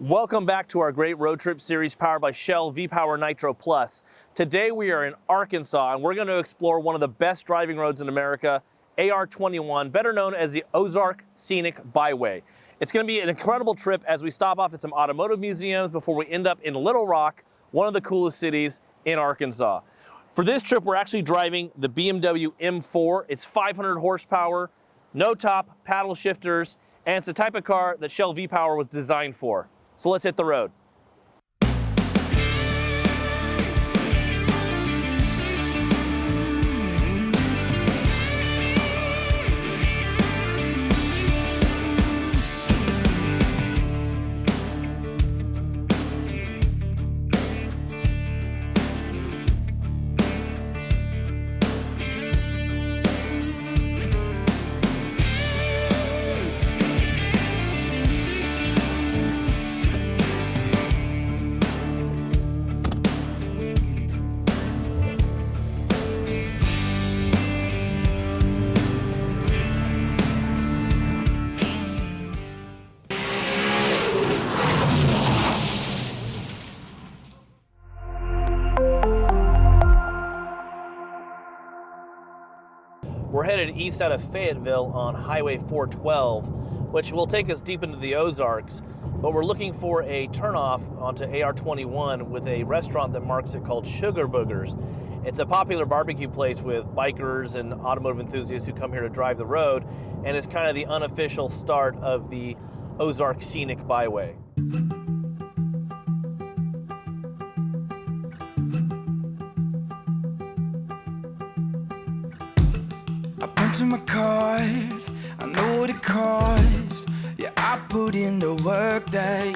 Welcome back to our great road trip series powered by Shell V-Power Nitro Plus. Today we are in Arkansas and we're going to explore one of the best driving roads in America, AR-21, better known as the Ozark Scenic Byway. It's going to be an incredible trip as we stop off at some automotive museums before we end up in Little Rock, one of the coolest cities in Arkansas. For this trip, we're actually driving the BMW M4. It's 500 horsepower, no top, paddle shifters, and it's the type of car that Shell V-Power was designed for. So let's hit the road. We're headed east out of Fayetteville on Highway 412, which will take us deep into the Ozarks, but we're looking for a turnoff onto AR-21 with a restaurant that marks it called Sugar Boogers. It's a popular barbecue place with bikers and automotive enthusiasts who come here to drive the road, and it's kind of the unofficial start of the Ozark Scenic Byway. To my card, I know what it costs. Yeah, I put in the work that you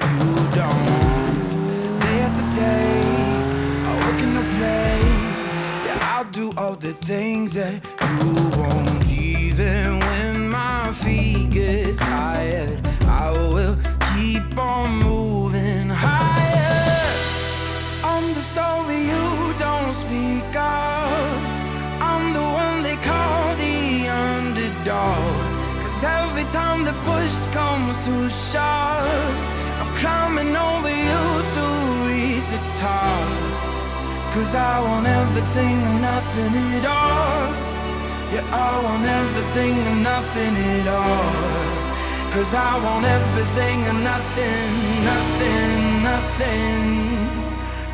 don't. Day after day, I work in the play. Yeah, I'll do all the things that you won't. Even when my feet get tired, I will keep on moving higher. I'm the story you don't speak of. I'm the one they call the underdog. Cause every time the push comes to shove, I'm climbing over you to reach the top. Cause I want everything and nothing at all. Yeah, I want everything and nothing at all. Cause I want everything and nothing,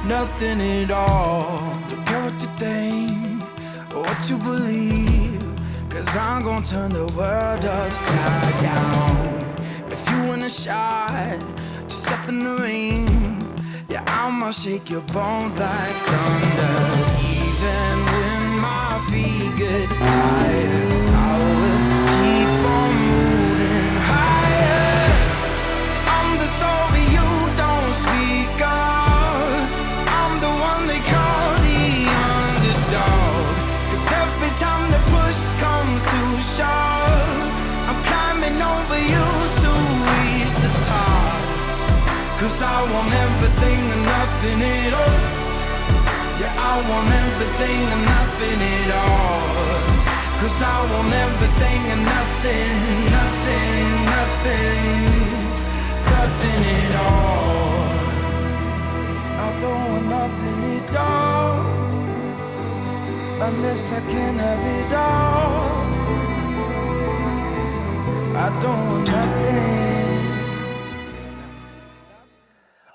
nothing at all. Don't care what you think, what you believe, cause I'm gonna turn the world upside down. If you want a shot, just step in the ring. Yeah, I'ma shake your bones like thunder. Even when my feet get tired, I will keep on moving higher. I'm the story you don't speak of. I'm the one they call the underdog. Every time the push comes to shove, I'm climbing over you to reach the top. Cause I want everything and nothing at all. Yeah, I want everything and nothing at all. Cause I want everything and nothing at all. I don't want nothing at all unless I can have it all. I don't want nothing.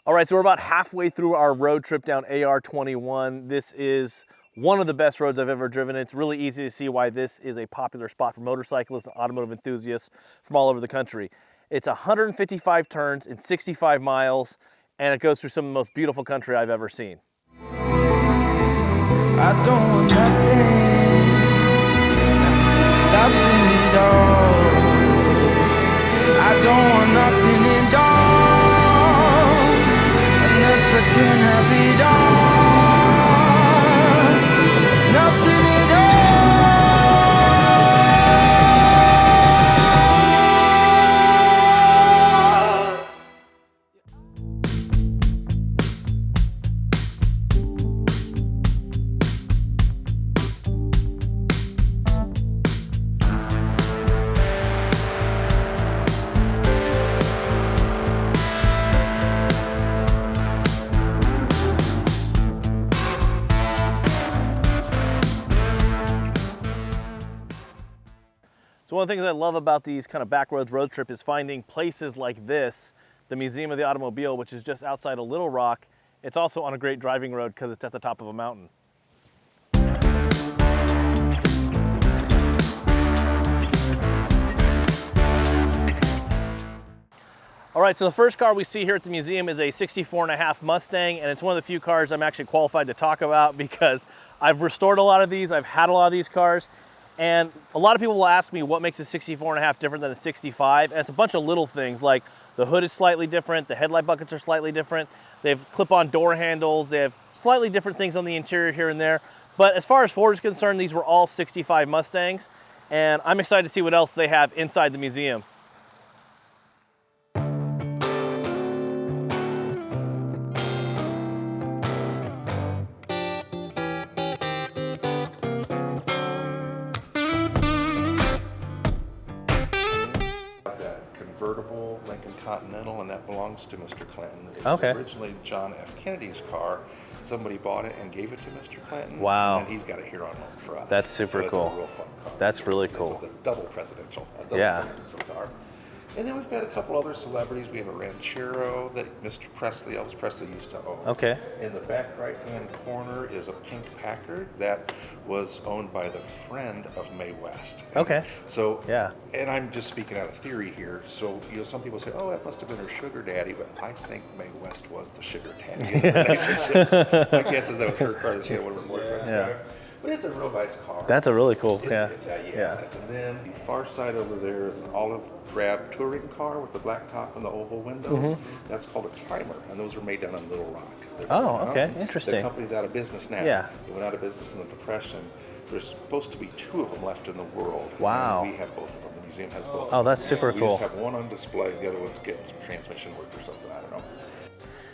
All right, so we're about halfway through our road trip down AR-21. This is one of the best roads I've ever driven. It's really easy to see why this is a popular spot for motorcyclists and automotive enthusiasts from all over the country. It's 155 turns in 65 miles, and it goes through some of the most beautiful country I've ever seen. I don't want nothing at all. I don't want nothing at all, unless I can have it all. Nothing at So one of the things I love about these kind of backroads road trip is finding places like this, the Museum of the Automobile, which is just outside of Little Rock. It's also on a great driving road because it's at the top of a mountain. All right, so the first car we see here at the museum is a 64.5 Mustang, and it's one of the few cars I'm actually qualified to talk about because I've restored a lot of these, I've had a lot of these cars, and a lot of people will ask me what makes a 64.5 different than a 65, and it's a bunch of little things like the hood is slightly different, the headlight buckets are slightly different, they have clip-on door handles, they have slightly different things on the interior here and there, but as far as Ford is concerned, these were all 65 Mustangs, and I'm excited to see what else they have inside the museum. Convertible Lincoln Continental, and that belongs to Mr. Clinton. It Okay. was originally John F. Kennedy's car. Somebody bought it and gave it to Mr. Clinton. Wow. And he's got it here on loan for us. That's super so cool. It's a real fun car. That's really cool. It's a double presidential car. And then we've got a couple other celebrities. We have a Ranchero that Elvis Presley used to own. Okay. In the back right-hand corner is a pink Packard that was owned by the friend of Mae West. Okay. So, yeah. And I'm just speaking out of theory here. So, some people say, oh, that must have been her sugar daddy, but I think Mae West was the sugar daddy in the relationship. My guess is that was her car that she had one of her boyfriends drive. But it's a real nice car. That's a really cool, It's nice. And then the far side over there is an olive drab touring car with the black top and the oval windows. That's called a Climber, and those were made down in Little Rock. Okay, interesting. The company's out of business now. Yeah. It went out of business in the Depression. There's supposed to be 2 of them left in the world. Wow. And we have both of them. The museum has both. Oh, that's super cool. We just have one on display. The other one's getting some transmission work or something. I don't know.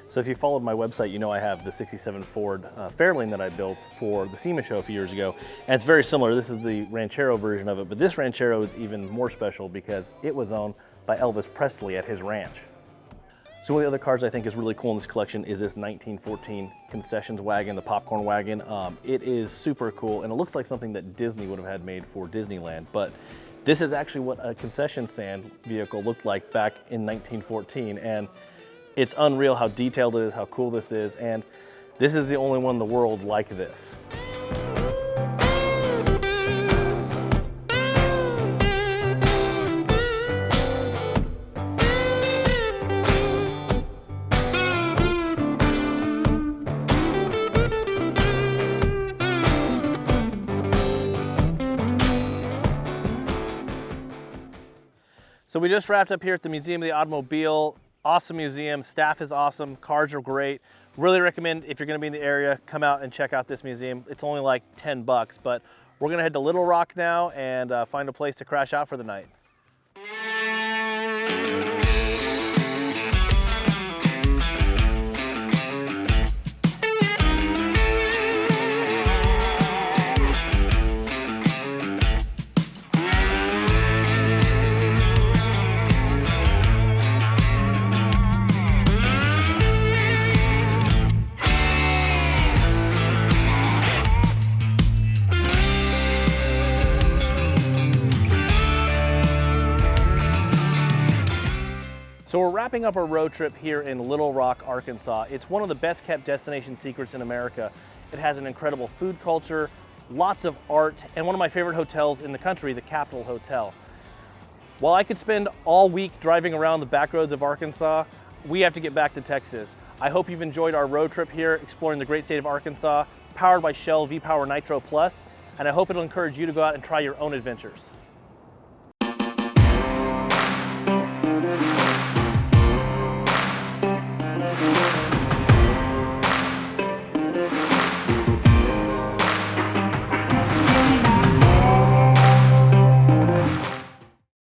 So if you followed my website, you know I have the 67 Ford Fairlane that I built for the SEMA show a few years ago. And it's very similar. This is the Ranchero version of it, but this Ranchero is even more special because it was owned by Elvis Presley at his ranch. So one of the other cars I think is really cool in this collection is this 1914 concessions wagon, the popcorn wagon. It is super cool, and it looks like something that Disney would have had made for Disneyland, but this is actually what a concession stand vehicle looked like back in 1914. And it's unreal how detailed it is, how cool this is, and this is the only one in the world like this. So we just wrapped up here at the Museum of the Automobile. Awesome museum, staff is awesome, cars are great. Really recommend if you're gonna be in the area, come out and check out this museum. It's only like 10 bucks, but we're gonna head to Little Rock now and find a place to crash out for the night. So we're wrapping up our road trip here in Little Rock, Arkansas. It's one of the best kept destination secrets in America. It has an incredible food culture, lots of art, and one of my favorite hotels in the country, the Capitol Hotel. While I could spend all week driving around the back roads of Arkansas, we have to get back to Texas. I hope you've enjoyed our road trip here, exploring the great state of Arkansas, powered by Shell V-Power Nitro Plus, and I hope it'll encourage you to go out and try your own adventures.